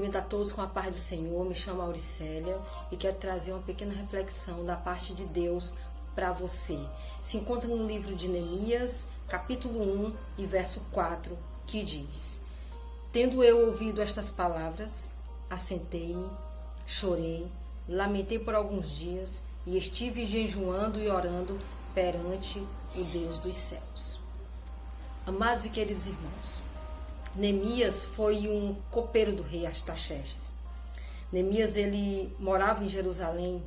Cumprimento a todos com a paz do Senhor. Me chamo Auricélia e quero trazer uma pequena reflexão da parte de Deus para você. Se encontra no livro de Neemias, capítulo 1 e verso 4, que diz: Tendo eu ouvido estas palavras, assentei-me, chorei, lamentei por alguns dias e estive jejuando e orando perante o Deus dos céus. Amados e queridos irmãos, Neemias foi um copeiro do rei Artaxerxes. Neemias, ele morava em Jerusalém,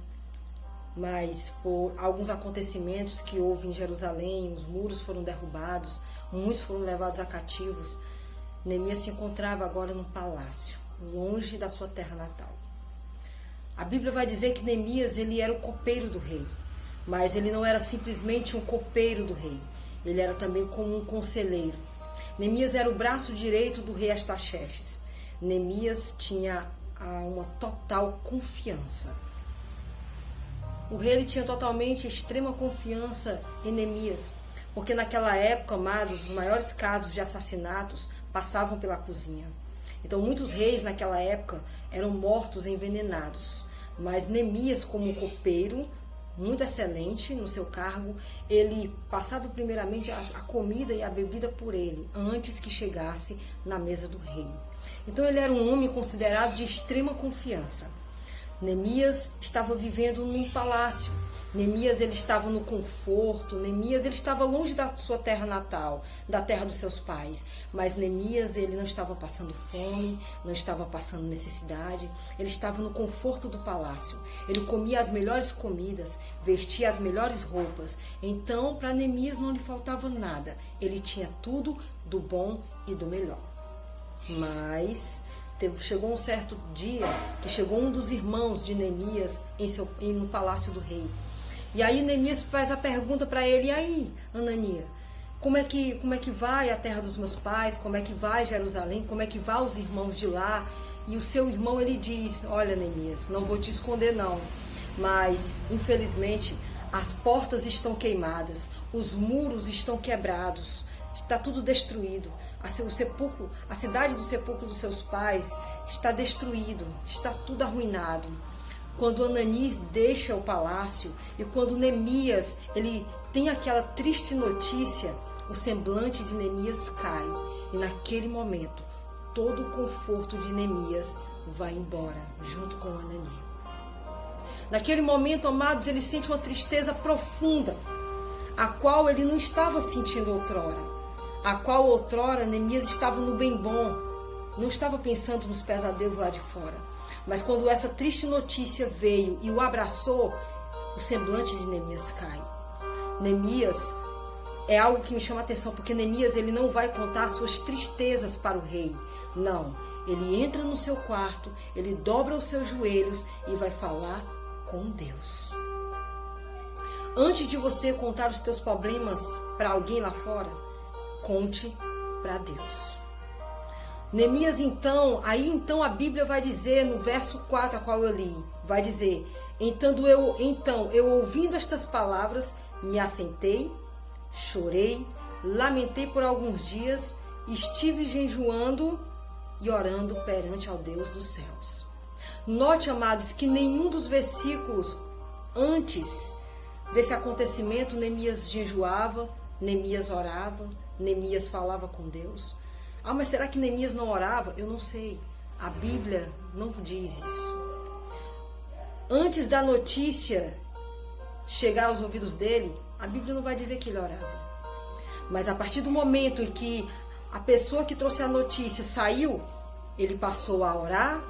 mas por alguns acontecimentos que houve em Jerusalém, os muros foram derrubados, muitos foram levados a cativos. Neemias se encontrava agora num palácio, longe da sua terra natal. A Bíblia vai dizer que Neemias, ele era o copeiro do rei, mas ele não era simplesmente um copeiro do rei, ele era também como um conselheiro. Neemias era o braço direito do rei Artaxerxes. Neemias tinha uma total confiança. O rei, ele tinha totalmente extrema confiança em Neemias, porque naquela época, amados, os maiores casos de assassinatos passavam pela cozinha. Então muitos reis naquela época eram mortos envenenados. Mas Neemias, como copeiro, muito excelente no seu cargo, ele passava primeiramente a comida e a bebida por ele, antes que chegasse na mesa do rei. Então ele era um homem considerado de extrema confiança. Neemias estava vivendo num palácio. Neemias, ele estava no conforto. Neemias, ele estava longe da sua terra natal, da terra dos seus pais. Mas Neemias, ele não estava passando fome, não estava passando necessidade. Ele estava no conforto do palácio. Ele comia as melhores comidas, vestia as melhores roupas. Então, para Neemias não lhe faltava nada. Ele tinha tudo do bom e do melhor. Mas chegou um certo dia que chegou um dos irmãos de Neemias no palácio do rei. E aí Neemias faz a pergunta para ele: e aí, Anania, como é que vai a terra dos meus pais? Como é que vai Jerusalém? Como é que vai os irmãos de lá? E o seu irmão, ele diz: olha, Neemias, não vou te esconder não, mas infelizmente as portas estão queimadas, os muros estão quebrados, está tudo destruído. A cidade do sepulcro dos seus pais está destruído, está tudo arruinado. Quando Ananias deixa o palácio e quando Neemias, ele tem aquela triste notícia, o semblante de Neemias cai. E naquele momento, todo o conforto de Neemias vai embora, junto com Ananias. Naquele momento, amados, ele sente uma tristeza profunda, a qual ele não estava sentindo outrora. A qual outrora Neemias estava no bem bom, não estava pensando nos pesadelos lá de fora. Mas quando essa triste notícia veio e o abraçou, o semblante de Neemias cai. Neemias é algo que me chama a atenção, porque Neemias, ele não vai contar suas tristezas para o rei. Não, ele entra no seu quarto, ele dobra os seus joelhos e vai falar com Deus. Antes de você contar os teus problemas para alguém lá fora, conte para Deus. Neemias, então a Bíblia vai dizer no verso 4, a qual eu li, vai dizer: Então eu ouvindo estas palavras, me assentei, chorei, lamentei por alguns dias, estive jejuando e orando perante ao Deus dos céus. Note, amados, que nenhum dos versículos antes desse acontecimento Neemias jejuava, Neemias orava, Neemias falava com Deus. Ah, mas será que Neemias não orava? Eu não sei. A Bíblia não diz isso. Antes da notícia chegar aos ouvidos dele, a Bíblia não vai dizer que ele orava. Mas a partir do momento em que a pessoa que trouxe a notícia saiu, ele passou a orar,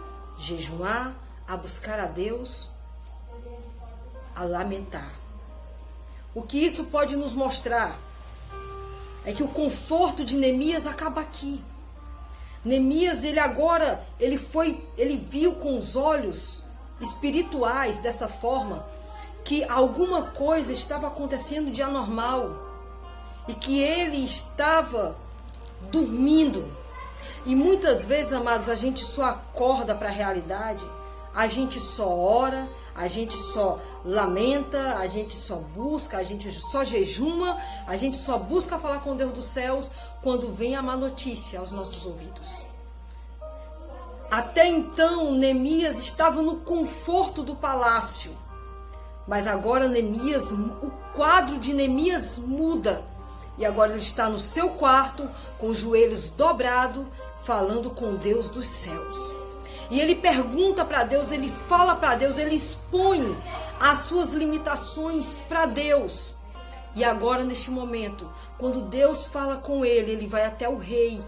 jejuar, a buscar a Deus, a lamentar. O que isso pode nos mostrar é que o conforto de Neemias acaba aqui. Neemias, ele viu com os olhos espirituais desta forma que alguma coisa estava acontecendo de anormal e que ele estava dormindo. E muitas vezes, amados, a gente só acorda para a realidade, a gente só ora, a gente só lamenta, a gente só busca, a gente só jejuma, a gente só busca falar com Deus dos céus quando vem a má notícia aos nossos ouvidos. Até então, Neemias estava no conforto do palácio. Mas agora o quadro de Neemias muda. E agora ele está no seu quarto, com os joelhos dobrados, falando com Deus dos céus. E ele pergunta para Deus, ele fala para Deus, ele expõe as suas limitações para Deus. E agora, neste momento, quando Deus fala com ele, ele vai até o rei.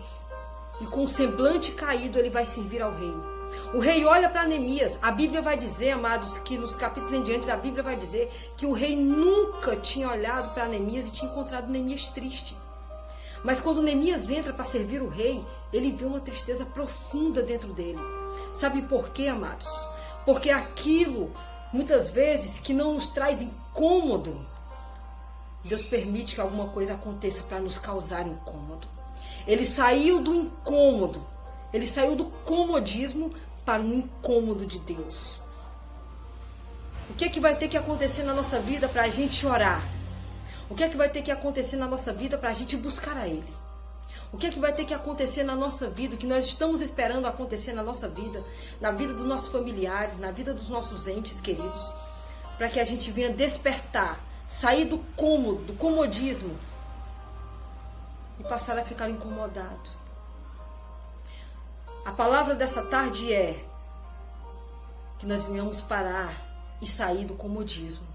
E com o semblante caído, ele vai servir ao rei. O rei olha para Neemias. A Bíblia vai dizer, amados, que nos capítulos em diante, a Bíblia vai dizer que o rei nunca tinha olhado para Neemias e tinha encontrado Neemias triste. Mas quando Neemias entra para servir o rei, ele vê uma tristeza profunda dentro dele. Sabe por quê, amados? Porque aquilo, muitas vezes, que não nos traz incômodo, Deus permite que alguma coisa aconteça para nos causar incômodo. Ele saiu do incômodo, ele saiu do comodismo para um incômodo de Deus. O que é que vai ter que acontecer na nossa vida para a gente orar? O que é que vai ter que acontecer na nossa vida para a gente buscar a Ele? O que é que vai ter que acontecer na nossa vida, o que nós estamos esperando acontecer na nossa vida, na vida dos nossos familiares, na vida dos nossos entes queridos, para que a gente venha despertar, sair do cômodo, do comodismo e passar a ficar incomodado. A palavra dessa tarde é que nós venhamos parar e sair do comodismo.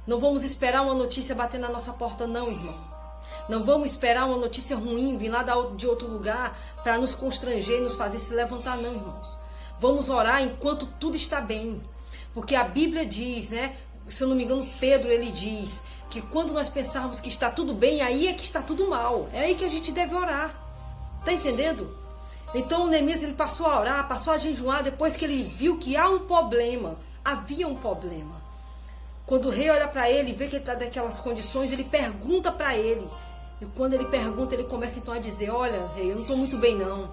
Não vamos esperar uma notícia bater na nossa porta, não, irmão. Não vamos esperar uma notícia ruim vir lá de outro lugar para nos constranger e nos fazer se levantar, não, irmãos. Vamos orar enquanto tudo está bem. Porque a Bíblia diz, né? Se eu não me engano, Pedro, ele diz que quando nós pensarmos que está tudo bem, aí é que está tudo mal. É aí que a gente deve orar. Tá entendendo? Então o Neemias, ele passou a orar, passou a jejuar depois que ele viu que há um problema. Havia um problema. Quando o rei olha para ele e vê que ele está daquelas condições, ele pergunta para ele. E quando ele pergunta, ele começa então a dizer: olha, rei, eu não estou muito bem não.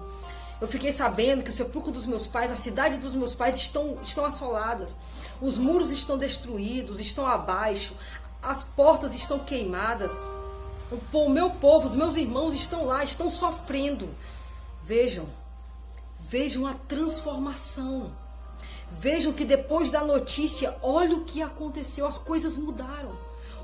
Eu fiquei sabendo que o sepulcro dos meus pais, a cidade dos meus pais estão assoladas. Os muros estão destruídos, estão abaixo. As portas estão queimadas. O meu povo, os meus irmãos estão lá, estão sofrendo. Vejam a transformação. Vejam que depois da notícia, olha o que aconteceu, as coisas mudaram.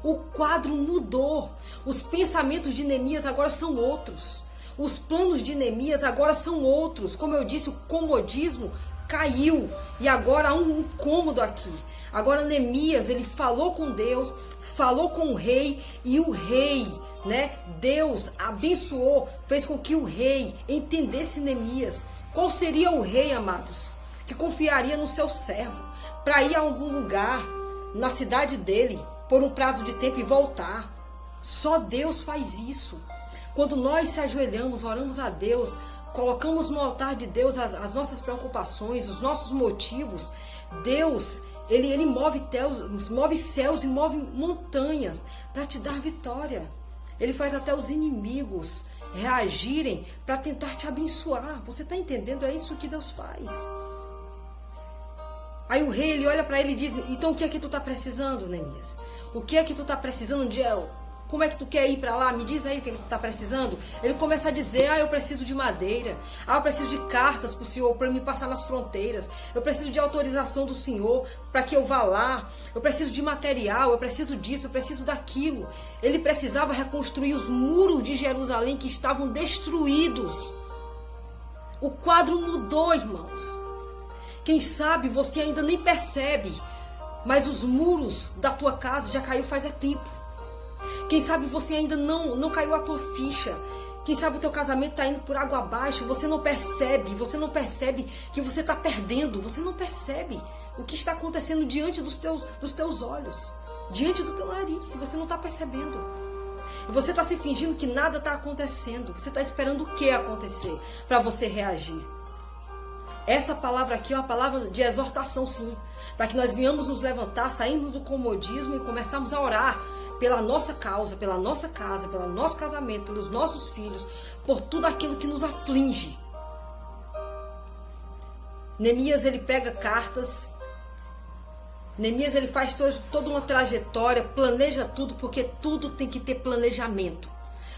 O quadro mudou. Os pensamentos de Neemias agora são outros. Os planos de Neemias agora são outros. Como eu disse, o comodismo caiu. E agora há um incômodo aqui. Agora Neemias, ele falou com Deus, falou com o rei. E o rei, né? Deus abençoou, fez com que o rei entendesse Neemias. Qual seria o rei, amados, que confiaria no seu servo para ir a algum lugar na cidade dele por um prazo de tempo e voltar? Só Deus faz isso. Quando nós se ajoelhamos, oramos a Deus, colocamos no altar de Deus as nossas preocupações, os nossos motivos, Deus, ele move céus e move montanhas para te dar vitória. Ele faz até os inimigos reagirem para tentar te abençoar. Você está entendendo? É isso que Deus faz. Aí o rei, ele olha para ele e diz: então o que é que tu está precisando, Neemias? O que é que tu está precisando, Diel? Como é que tu quer ir para lá? Me diz aí o que tu está precisando. Ele começa a dizer: eu preciso de madeira. Eu preciso de cartas para o Senhor, para me passar nas fronteiras. Eu preciso de autorização do Senhor para que eu vá lá. Eu preciso de material, eu preciso disso, eu preciso daquilo. Ele precisava reconstruir os muros de Jerusalém que estavam destruídos. O quadro mudou, irmãos. Quem sabe você ainda nem percebe, mas os muros da tua casa já caiu faz tempo. Quem sabe você ainda não caiu a tua ficha. Quem sabe o teu casamento está indo por água abaixo. Você não percebe que você está perdendo. Você não percebe o que está acontecendo diante dos teus olhos, diante do teu nariz. Você não está percebendo. E você está se fingindo que nada está acontecendo. Você está esperando o que acontecer para você reagir. Essa palavra aqui é uma palavra de exortação, sim. Para que nós venhamos nos levantar, sairmos do comodismo e começarmos a orar pela nossa causa, pela nossa casa, pelo nosso casamento, pelos nossos filhos, por tudo aquilo que nos aflige. Neemias, ele pega cartas. Neemias, ele faz toda uma trajetória, planeja tudo, porque tudo tem que ter planejamento.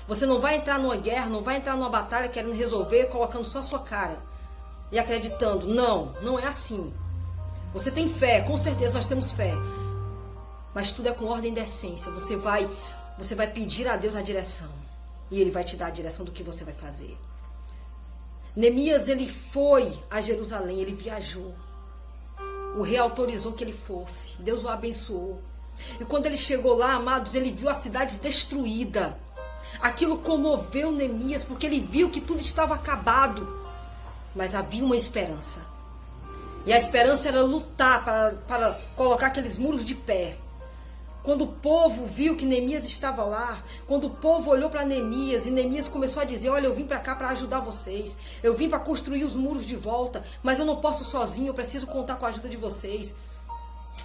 Você não vai entrar numa guerra, não vai entrar numa batalha querendo resolver, colocando só a sua cara. e acreditando. Não, não é assim. Você tem fé, com certeza nós temos fé. Mas tudo é com ordem e decência. Você vai pedir a Deus a direção. E Ele vai te dar a direção do que você vai fazer. Neemias, ele foi a Jerusalém, ele viajou. O rei autorizou que ele fosse. Deus o abençoou. E quando ele chegou lá, amados, ele viu a cidade destruída. Aquilo comoveu Neemias, porque ele viu que tudo estava acabado. Mas havia uma esperança. E a esperança era lutar para colocar aqueles muros de pé. Quando o povo viu que Neemias estava lá, quando o povo olhou para Neemias, e Neemias começou a dizer, olha, eu vim para cá para ajudar vocês, eu vim para construir os muros de volta, mas eu não posso sozinho, eu preciso contar com a ajuda de vocês.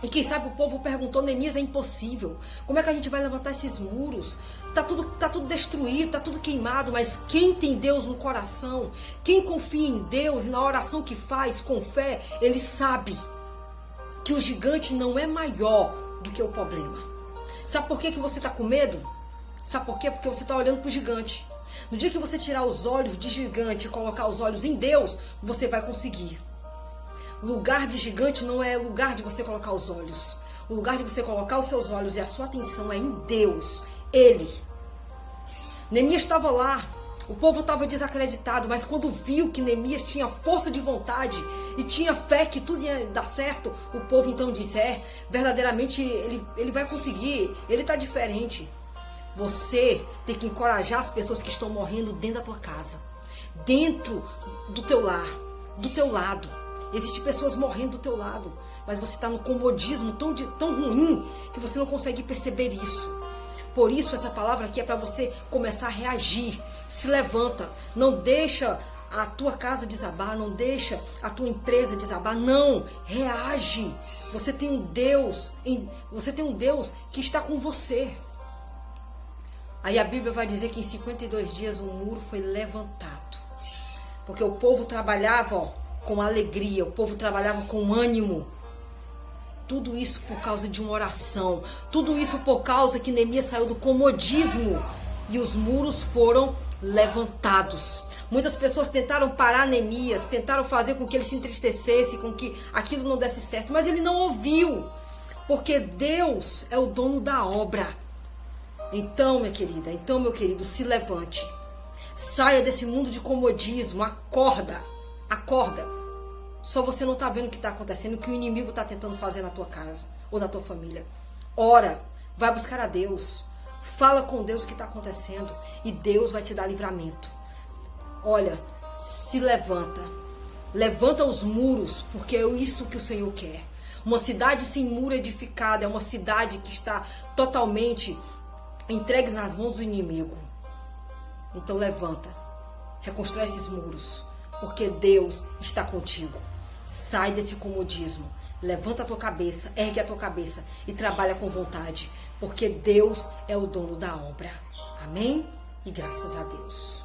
E quem sabe o povo perguntou, Neemias, é impossível, como é que a gente vai levantar esses muros? Tá tudo destruído, tá tudo queimado, mas quem tem Deus no coração, quem confia em Deus e na oração que faz com fé, ele sabe que o gigante não é maior do que o problema. Sabe por que você está com medo? Sabe por quê? Porque você está olhando para o gigante. No dia que você tirar os olhos de gigante e colocar os olhos em Deus, você vai conseguir. Lugar de gigante não é lugar de você colocar os olhos. O lugar de você colocar os seus olhos e a sua atenção é em Deus. Ele. Neemias estava lá. O povo estava desacreditado, mas quando viu que Neemias tinha força de vontade e tinha fé que tudo ia dar certo, o povo então disse, verdadeiramente ele vai conseguir, ele está diferente. Você tem que encorajar as pessoas que estão morrendo dentro da tua casa, dentro do teu lar, do teu lado. Existem pessoas morrendo do teu lado, mas você está no comodismo tão ruim que você não consegue perceber isso. Por isso essa palavra aqui é para você começar a reagir. Se levanta, não deixa a tua casa desabar, não deixa a tua empresa desabar, não, reage. Você tem um Deus que está com você. Aí a Bíblia vai dizer que em 52 dias o muro foi levantado. Porque o povo trabalhava com alegria, o povo trabalhava com ânimo. Tudo isso por causa de uma oração, tudo isso por causa que Neemias saiu do comodismo e os muros foram levantados. Muitas pessoas tentaram parar Neemias, tentaram fazer com que ele se entristecesse, com que aquilo não desse certo, mas ele não ouviu, porque Deus é o dono da obra. Então, minha querida, então, meu querido, se levante, saia desse mundo de comodismo, acorda. Só você não está vendo o que está acontecendo, o que o inimigo está tentando fazer na tua casa ou na tua família. Ora, vai buscar a Deus. Fala com Deus o que está acontecendo e Deus vai te dar livramento. Olha, se levanta. Levanta os muros, porque é isso que o Senhor quer. Uma cidade sem muro edificada é uma cidade que está totalmente entregue nas mãos do inimigo. Então levanta, reconstrói esses muros, porque Deus está contigo. Sai desse comodismo. Levanta a tua cabeça, ergue a tua cabeça e trabalha com vontade, porque Deus é o dono da obra. Amém? E graças a Deus.